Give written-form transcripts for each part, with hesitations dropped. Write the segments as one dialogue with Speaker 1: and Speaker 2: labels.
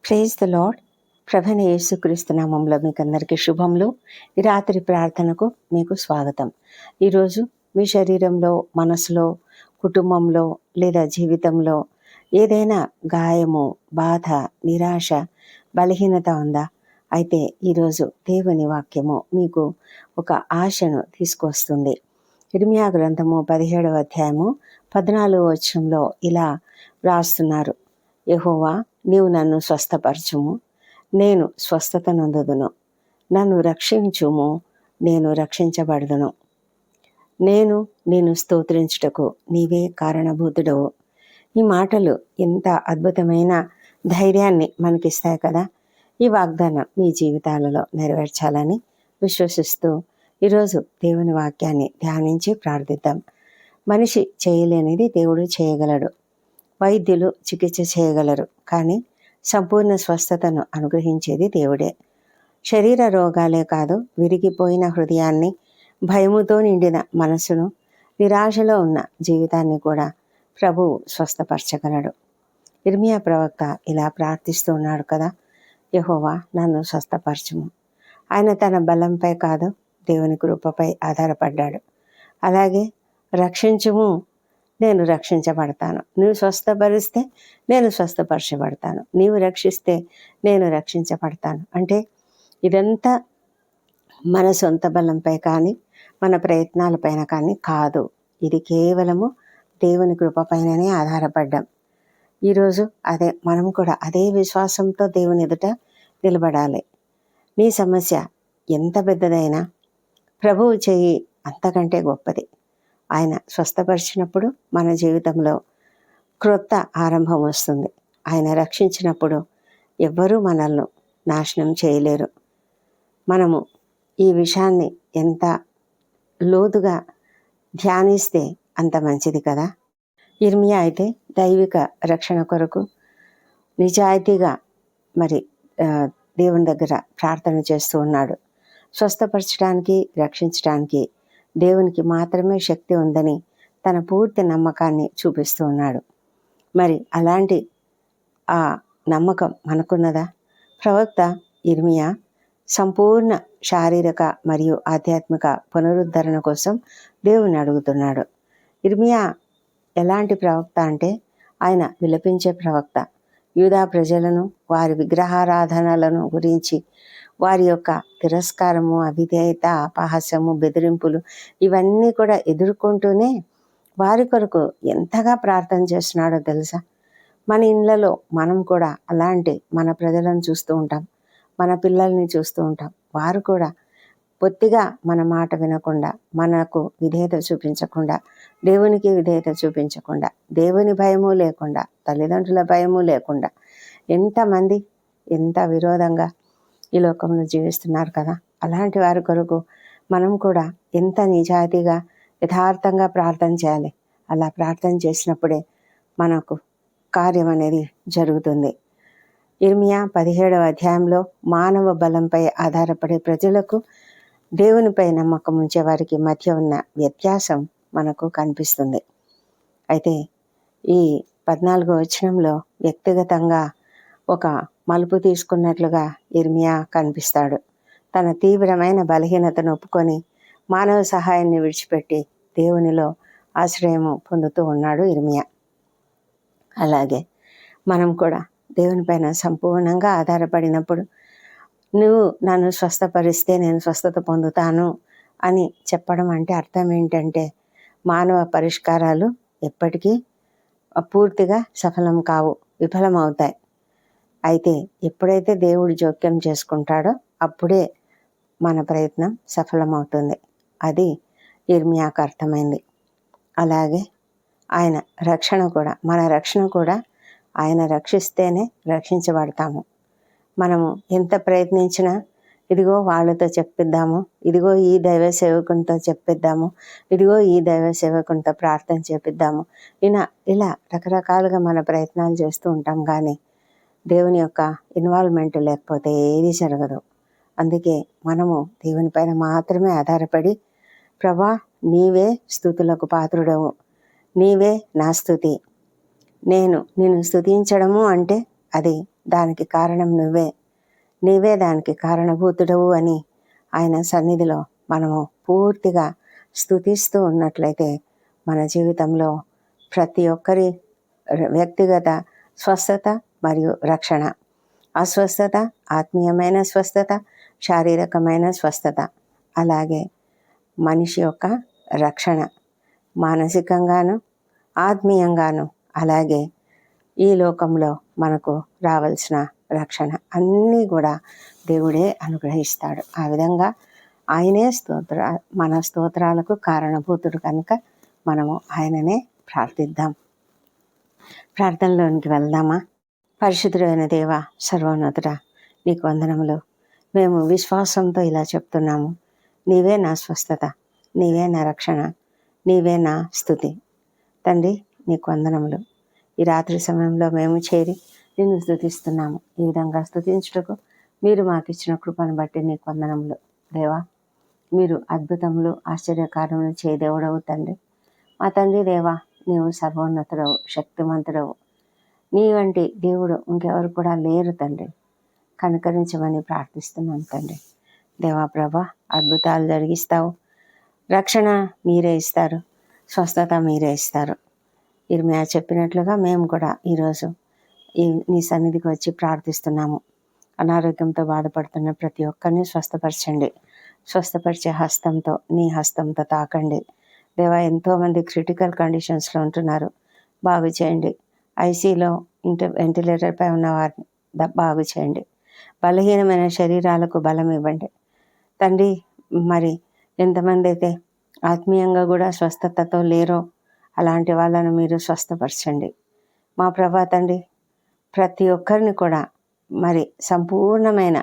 Speaker 1: Praise the lord. ప్రభువైన యేసుక్రీస్తు నామములో మీకు అందరికీ శుభములు. ఈ రాత్రి ప్రార్థనకు మీకు స్వాగతం. ఈరోజు మీ శరీరంలో, మనసులో, కుటుంబంలో లేదా జీవితంలో ఏదైనా గాయము, బాధ, నిరాశ, బలహీనత ఉందా? అయితే ఈరోజు దేవుని వాక్యము మీకు ఒక ఆశను తీసుకొస్తుంది. ఇర్మియా గ్రంథము 17వ అధ్యాయము 14వ వచనంలో ఇలా వ్రాస్తున్నారు: యెహోవా, నీవు నన్ను స్వస్థపరచుము, నేను స్వస్థత నొందుదును. నన్ను రక్షించుము, నేను రక్షించబడుదును. నేను స్తోత్రించుటకు నీవే కారణభూతుడవు. ఈ మాటలు ఎంత అద్భుతమైన ధైర్యాన్ని మనకిస్తాయి కదా. ఈ వాగ్దానం మీ జీవితాలలో నెరవేర్చాలని విశ్వసిస్తూ ఈరోజు దేవుని వాక్యాన్ని ధ్యానించి ప్రార్థిద్దాం. మనిషి చేయలేనిది దేవుడు చేయగలడు. వైద్యులు చికిత్స చేయగలరు, కానీ సంపూర్ణ స్వస్థతను అనుగ్రహించేది దేవుడే. శరీర రోగాలే కాదు, విరిగిపోయిన హృదయాన్ని, భయముతో నిండిన మనసును, నిరాశలో ఉన్న జీవితాన్ని కూడా ప్రభువు స్వస్థపరచగలడు. ఇర్మియా ప్రవక్త ఇలా ప్రార్థిస్తూ ఉన్నాడు కదా: యెహోవా, నన్ను స్వస్థపరచుము. ఆయన తన బలంపై కాదు, దేవుని కృపపై ఆధారపడ్డాడు. అలాగే రక్షించుము, నేను రక్షించబడతాను. నీవు స్వస్థపరిస్తే నేను స్వస్థపరచబడతాను. నీవు రక్షిస్తే నేను రక్షించబడతాను. అంటే ఇదంతా మన సొంత బలంపై కానీ, మన ప్రయత్నాలపైన కానీ కాదు. ఇది కేవలము దేవుని కృపపైననే ఆధారపడ్డాం. ఈరోజు మనం కూడా అదే విశ్వాసంతో దేవుని ఎదుట నిలబడాలి. నీ సమస్య ఎంత పెద్దదైనా ప్రభువు చెయ్యి అంతకంటే గొప్పది. ఆయన స్వస్థపరిచినప్పుడు మన జీవితంలో క్రొత్త ఆరంభం వస్తుంది. ఆయన రక్షించినప్పుడు ఎవ్వరూ మనల్ని నాశనం చేయలేరు. మనము ఈ విషయాన్ని ఎంత లోతుగా ధ్యానిస్తే అంత మంచిది కదా. ఇర్మియా అయితే దైవిక రక్షణ కొరకు నిజాయితీగా దేవుని దగ్గర ప్రార్థన చేస్తూ ఉన్నాడు. స్వస్థపరచడానికి, రక్షించడానికి దేవునికి మాత్రమే శక్తి ఉందని తన పూర్తి నమ్మకాన్ని చూపిస్తూ ఉన్నాడు. మరి అలాంటి ఆ నమ్మకం మనకున్నదా? ప్రవక్త ఇర్మియా సంపూర్ణ శారీరక మరియు ఆధ్యాత్మిక పునరుద్ధరణ కోసం దేవుని అడుగుతున్నాడు. ఇర్మియా ఎలాంటి ప్రవక్త అంటే ఆయన విలపించే ప్రవక్త. యూదా ప్రజలను, వారి విగ్రహారాధనలను గురించి, వారి యొక్క తిరస్కారము, అవిధేయత, అపహాస్యము, బెదిరింపులు ఇవన్నీ కూడా ఎదుర్కొంటూనే వారి కొరకు ఎంతగా ప్రార్థన చేస్తున్నాడో తెలుసా. మన ఇళ్ళలో మనం కూడా అలాంటి మన ప్రజలను చూస్తూ ఉంటాం, మన పిల్లల్ని చూస్తూ ఉంటాం. వారు కూడా పొత్తిగా మన మాట వినకుండా, మనకు విధేయత చూపించకుండా, దేవునికి విధేయత చూపించకుండా, దేవుని భయము లేకుండా, తల్లిదండ్రుల భయము లేకుండా ఎంతమంది ఎంత విరోధంగా ఈ లోకంలో జీవిస్తున్నారు కదా. అలాంటి వారి కొరకు మనం కూడా ఎంత నిజాయితీగా, యథార్థంగా ప్రార్థన చేయాలి. అలా ప్రార్థన చేసినప్పుడే మనకు కార్యం అనేది జరుగుతుంది. ఇర్మియా 17వ అధ్యాయంలో మానవ బలంపై ఆధారపడే ప్రజలకు, దేవునిపై నమ్మకం ఉంచే వారికి మధ్య ఉన్న వ్యత్యాసం మనకు కనిపిస్తుంది. అయితే ఈ 14వ వచనంలో వ్యక్తిగతంగా ఒక మలుపు తీసుకున్నట్లుగా ఇర్మియా కనిపిస్తాడు. తన తీవ్రమైన బలహీనతను ఒప్పుకొని మానవ సహాయాన్ని విడిచిపెట్టి దేవునిలో ఆశ్రయము పొందుతూ ఉన్నాడు ఇర్మియా. అలాగే మనం కూడా దేవునిపైన సంపూర్ణంగా ఆధారపడినప్పుడు, నువ్వు నన్ను స్వస్థపరిస్తే నేను స్వస్థత పొందుతాను అని చెప్పడం అంటే అర్థం ఏంటంటే, మానవ పరిష్కారాలు ఎప్పటికీ పూర్తిగా సఫలం కావు, విఫలమవుతాయి. అయితే ఎప్పుడైతే దేవుడు జోక్యం చేసుకుంటాడో అప్పుడే మన ప్రయత్నం సఫలమవుతుంది. అది ఇర్మియాకు అర్థమైంది. అలాగే ఆయన రక్షణ కూడా, మన రక్షణ కూడా ఆయన రక్షిస్తేనే రక్షించబడతాము. మనము ఎంత ప్రయత్నించినా, ఇదిగో వాళ్ళతో చెప్పిద్దాము, ఇదిగో ఈ దైవ సేవకునితో చెప్పిద్దాము, ఇదిగో ఈ దైవ సేవకునితో ప్రార్థన చేపిద్దాము, ఇలా రకరకాలుగా మన ప్రయత్నాలు చేస్తూ ఉంటాం. కానీ దేవుని యొక్క ఇన్వాల్వ్మెంట్ లేకపోతే ఏది జరగదు. అందుకే మనము దేవుని పైన మాత్రమే ఆధారపడి, ప్రభా, నీవే స్తుతులకు పాత్రుడవు, నీవే నా స్తుతి. నిన్ను స్తుతించడము అంటే అది దానికి కారణం నీవే దానికి కారణభూతుడవు అని ఆయన సన్నిధిలో మనము పూర్తిగా స్తుతిస్తూ ఉన్నట్లయితే మన జీవితంలో ప్రతి ఒక్కరి వ్యక్తిగత స్వస్థత మరియు రక్షణ, అస్వస్థత, ఆత్మీయమైన స్వస్థత, శారీరకమైన స్వస్థత, అలాగే మనిషి యొక్క రక్షణ మానసికంగాను ఆత్మీయంగాను, అలాగే ఈ లోకంలో మనకు రావాల్సిన రక్షణ అన్నీ కూడా దేవుడే అనుగ్రహిస్తాడు. ఆ విధంగా ఆయనే మన స్తోత్రాలకు కారణభూతుడు కనుక మనము ఆయననే ప్రార్థిద్దాం. ప్రార్థనలోనికి వెళ్దామా? పరిశుద్ధుడైన దేవ, సర్వోన్నతుడా, నీకు వందనములు. మేము విశ్వాసంతో ఇలా చెప్తున్నాము, నీవే నా స్వస్థత, నీవే నా రక్షణ, నీవే నా స్తుతి. తండ్రి, నీకు వందనములు. ఈ రాత్రి సమయంలో మేము చేరి నిన్ను స్తుతిస్తున్నాము. ఈ విధంగా స్తుతించుటకు మీరు మాకు ఇచ్చిన కృపను బట్టి నీకు వందనములు. దేవా, మీరు అద్భుతములు ఆశ్చర్యకార్యములు చేయదేవుడవు తండ్రి. మా తండ్రి దేవా, నీవు సర్వోన్నతుడవు, శక్తిమంతుడవు. నీ వంటి దేవుడు ఇంకెవరు కూడా లేరు తండ్రి. కనుకరించమని ప్రార్థిస్తున్నాం తండ్రి. దేవా ప్రభా, అద్భుతాలు జరిగిస్తావు, రక్షణ మీరే ఇస్తారు, స్వస్థత మీరే ఇస్తారు. ఇర్మియా చెప్పినట్లుగా మేము కూడా ఈరోజు నీ సన్నిధికి వచ్చి ప్రార్థిస్తున్నాము. అనారోగ్యంతో బాధపడుతున్న ప్రతి ఒక్కరిని స్వస్థపరచండి. స్వస్థపరిచే హస్తంతో, నీ హస్తంతో తాకండి. దేవా, ఎంతోమంది క్రిటికల్ కండిషన్స్లో ఉంటున్నారు, బాగు చేయండి. ఐసీలో వెంటిలేటర్పై ఉన్న వారిని బాగు చేయండి. బలహీనమైన శరీరాలకు బలం ఇవ్వండి తండ్రి. మరి ఎంతమంది అయితే ఆత్మీయంగా కూడా స్వస్థతతో లేరో అలాంటి వాళ్ళను మీరు స్వస్థపరచండి. మా ప్రభా తండ్రి, ప్రతి ఒక్కరిని కూడా మరి సంపూర్ణమైన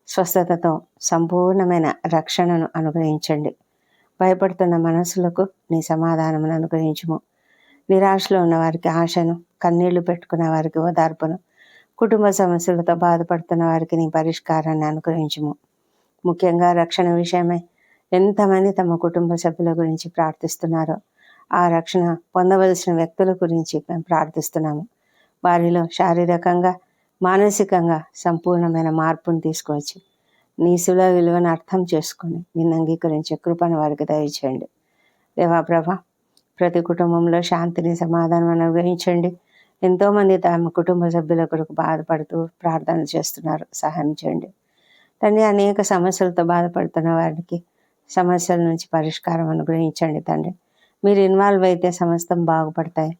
Speaker 1: స్వస్థతతో, సంపూర్ణమైన రక్షణను అనుగ్రహించండి. భయపడుతున్న మనసులకు నీ సమాధానమును అనుగ్రహించుము. నిరాశలో ఉన్న వారికి ఆశను, కన్నీళ్లు పెట్టుకున్న వారికి ఓదార్పును, కుటుంబ సమస్యలతో బాధపడుతున్న వారికి నీ పరిష్కారాన్ని అనుగ్రహించుము. ముఖ్యంగా రక్షణ విషయమై ఎంతమంది తమ కుటుంబ సభ్యుల గురించి ప్రార్థిస్తున్నారో ఆ రక్షణ పొందవలసిన వ్యక్తుల గురించి మేము ప్రార్థిస్తున్నాము. వారిలో శారీరకంగా, మానసికంగా సంపూర్ణమైన మార్పును తీసుకువచ్చి నీ సులభ విలువను అర్థం చేసుకొని నిన్ను అంగీకరించే కృపను వారికి దయచేయండి. దేవాప్రభ, ప్రతి కుటుంబంలో శాంతిని, సమాధానం అనుగ్రహించండి. ఎంతోమంది తమ కుటుంబ సభ్యుల కొరకు బాధపడుతూ ప్రార్థన చేస్తున్నారు, సహాయం చేయండి తండ్రి. అనేక సమస్యలతో బాధపడుతున్న వారికి సమస్యల నుంచి పరిష్కారం అనుగ్రహించండి తండ్రి. మీరు ఇన్వాల్వ్ అయితే సమస్తం బాగుపడతాయి.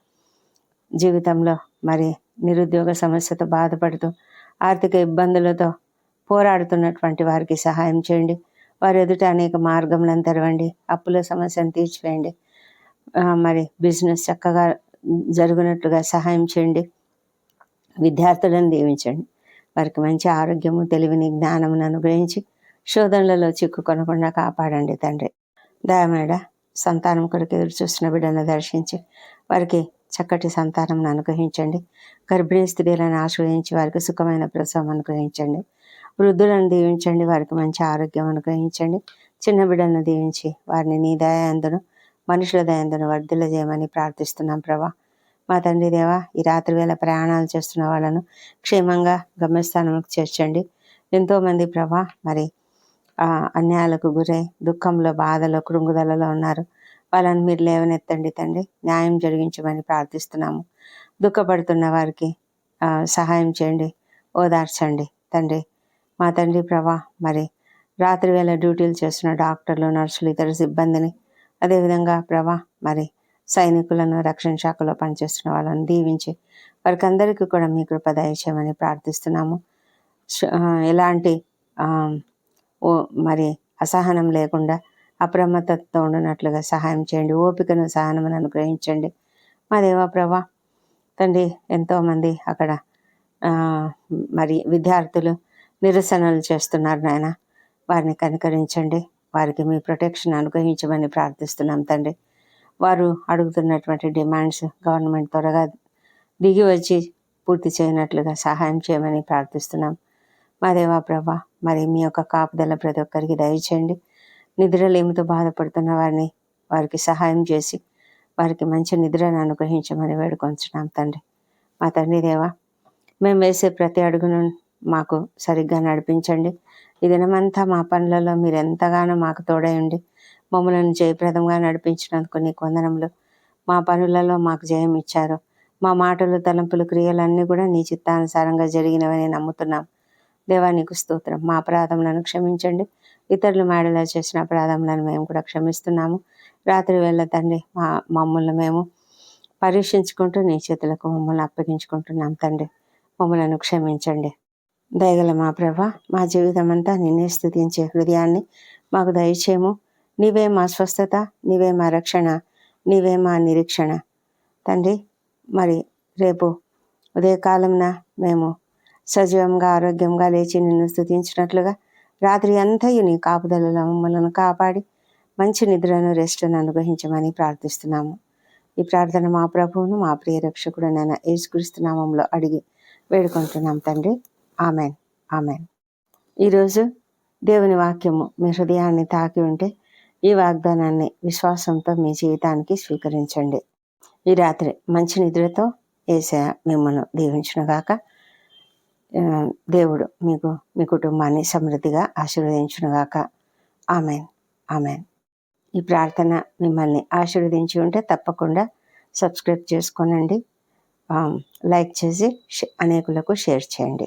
Speaker 1: జీవితంలో మరి నిరుద్యోగ సమస్యతో బాధపడుతూ ఆర్థిక ఇబ్బందులతో పోరాడుతున్నటువంటి వారికి సహాయం చేయండి. వారి ఎదుట అనేక మార్గములను తెరవండి. అప్పుల సమస్యను తీర్చివేయండి. మరి బిజినెస్ చక్కగా జరుగునట్లుగా సహాయం చేయండి. విద్యార్థులను దీవించండి. వారికి మంచి ఆరోగ్యము, తెలివిని, జ్ఞానమును అనుగ్రహించి శోధనలలో చిక్కుకొనకుండా కాపాడండి తండ్రి. దయమేడ సంతానం కొరకు ఎదురు చూస్తున్న బిడ్డలను దర్శించి వారికి చక్కటి సంతానం అనుగ్రహించండి. గర్భిణీ స్త్రీలను ఆశ్రయించి వారికి సుఖమైన ప్రసవం అనుగ్రహించండి. వృద్ధులను దీవించండి, వారికి మంచి ఆరోగ్యం అనుగ్రహించండి. చిన్న బిడ్డలను దీవించి వారిని నీ దయందును, మనుషుల దయందును వర్ధిల్ల చేయమని ప్రార్థిస్తున్నాం ప్రభా. మా తండ్రి దేవా, ఈ రాత్రి వేళ ప్రయాణాలు చేస్తున్న వాళ్ళను క్షేమంగా గమ్యస్థానంకు చేర్చండి. ఎంతోమంది ప్రభా మరి అన్యాయాలకు గురై దుఃఖంలో, బాధలో, కృంగుదలలో ఉన్నారు. వాళ్ళని మీరు లేవనెత్తండి తండ్రి. న్యాయం జరిగించమని ప్రార్థిస్తున్నాము. దుఃఖపడుతున్న వారికి సహాయం చేయండి, ఓదార్చండి తండ్రి. మా తండ్రి ప్రభా, మరి రాత్రి వేళ డ్యూటీలు చేస్తున్న డాక్టర్లు, నర్సులు, ఇతర సిబ్బందిని, అదేవిధంగా ప్రభా మరి సైనికులను, రక్షణ శాఖలో పనిచేస్తున్న వాళ్ళని దీవించి వారికి అందరికీ కూడా మీ కృప దయచేయమని ప్రార్థిస్తున్నాము. ఎలాంటి మరి అసహనం లేకుండా అప్రమత్తతో ఉండినట్లుగా సహాయం చేయండి. ఓపికను, సహనమును అనుగ్రహించండి మా దేవా ప్రభా తండ్రి. ఎంతోమంది అక్కడ మరి విద్యార్థులు నిరసనలు చేస్తున్నారు నాయన, వారిని కనికరించండి. వారికి మీ ప్రొటెక్షన్ అనుగ్రహించమని ప్రార్థిస్తున్నాం తండ్రి. వారు అడుగుతున్నటువంటి డిమాండ్స్ గవర్నమెంట్ త్వరగా దిగి వచ్చి పూర్తి చేయనట్లుగా సహాయం చేయమని ప్రార్థిస్తున్నాం మా దేవా ప్రభా. మరి మీ యొక్క కాపుదల ప్రతి ఒక్కరికి దయచేయండి. నిద్రలేమితో బాధపడుతున్న వారికి సహాయం చేసి వారికి మంచి నిద్రను అనుగ్రహించమని వేడుకొంచున్నాం తండ్రి. మా తండ్రి దేవా, మేము వేసే ప్రతి అడుగును మాకు సరిగ్గా నడిపించండి. ఈ దినమంతా మా పనులలో మీరు ఎంతగానో మాకు తోడై మమ్మలను జయప్రదంగా నడిపించినందుకు నీకు వందనములు. మా పనులలో మాకు జయం ఇచ్చారు. మా మాటలు, తలంపులు, క్రియలన్నీ కూడా నీ చిత్తానుసారంగా జరిగినవని నమ్ముతున్నాం. దేవా నీకు స్తోత్రం. మా అపరాధములను క్షమించండి. ఇతరులు మేడలో చేసిన అపరాధములను మేము కూడా క్షమిస్తున్నాము. రాత్రి వేళ తండ్రి మమ్మల్ని మేము పరీక్షించుకుంటూ నీ చేతులకు మమ్మల్ని అప్పగించుకుంటున్నాం తండ్రి. మమ్మలను క్షమించండి. దయగల మా ప్రభ, మా జీవితం అంతా నిన్నే స్తుతించే హృదయాన్ని మాకు దయచేయము. నీవే మా స్వస్థత, నీవే మా రక్షణ, నీవే మా నిరీక్షణ తండ్రి. మరి రేపు ఉదయకాలంన మేము సజీవంగా ఆరోగ్యంగా లేచి నిన్ను స్తుతించినట్లుగా రాత్రి అంతయు నీ కాపుదలలో మమ్మల్ని కాపాడి మంచి నిద్రను, రెస్ట్ను అనుగ్రహించమని ప్రార్థిస్తున్నాము. ఈ ప్రార్థన మా ప్రభువును, మా ప్రియ రక్షకుడు నైన యేసుక్రీస్తు నామములో అడిగి వేడుకుంటున్నాం తండ్రి. Amen, amen. ఈరోజు దేవుని వాక్యము మీ హృదయాన్ని తాకి ఉంటే ఈ వాగ్దానాన్ని విశ్వాసంతో మీ జీవితానికి స్వీకరించండి. ఈ రాత్రి మంచి నిద్రతో యేసయ్య మిమ్మల్ని దీవించునుగాక. దేవుడు మీకు, మీ కుటుంబాన్ని సమృద్ధిగా ఆశీర్వదించునుగాక. Amen, amen. ఈ ప్రార్థన మిమ్మల్ని ఆశీర్వదించి ఉంటే తప్పకుండా సబ్స్క్రైబ్ చేసుకోనండి, లైక్ చేసి అనేకులకు షేర్ చేయండి.